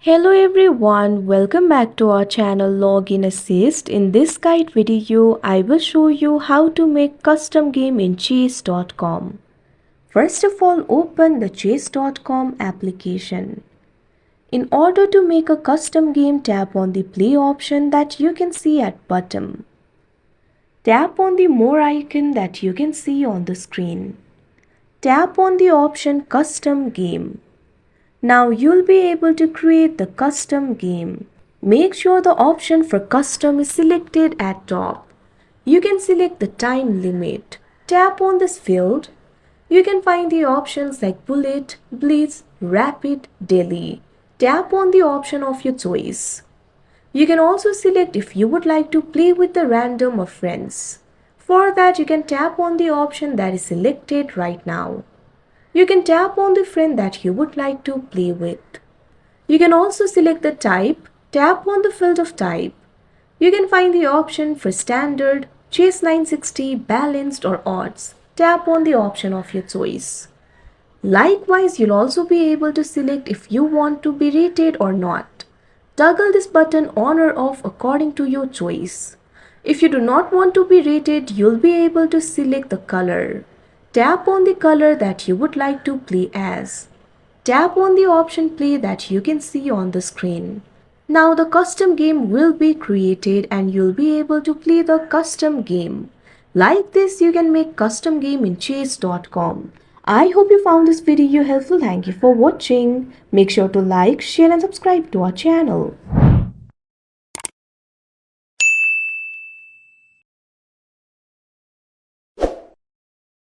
Hello everyone, welcome back to our channel Login Assist. In this guide video, I will show you how to make custom game in chess.com. First of all, open the chess.com application. In order to make a custom game, tap on the play option that you can see at bottom. Tap on the more icon that you can see on the screen. Tap on the option custom game. Now you'll be able to create the custom game. Make sure the option for custom is selected at top. You can select the time limit. Tap on this field. You can find the options like bullet, blitz, rapid, daily. Tap on the option of your choice. You can also select if you would like to play with the random or friends. For that, you can tap on the option that is selected right now. You can tap on the friend that you would like to play with. You can also select the type. Tap on the field of type. You can find the option for standard, chess 960, balanced or odds. Tap on the option of your choice. Likewise, you'll also be able to select if you want to be rated or not. Toggle this button on or off according to your choice. If you do not want to be rated, you'll be able to select the color. Tap on the color that you would like to play as. Tap on the option play that you can see on the screen. Now the custom game will be created and you'll be able to play the custom game. Like this, you can make custom game in chess.com. I hope you found this video helpful. Thank you for watching. Make sure to like, share and subscribe to our channel.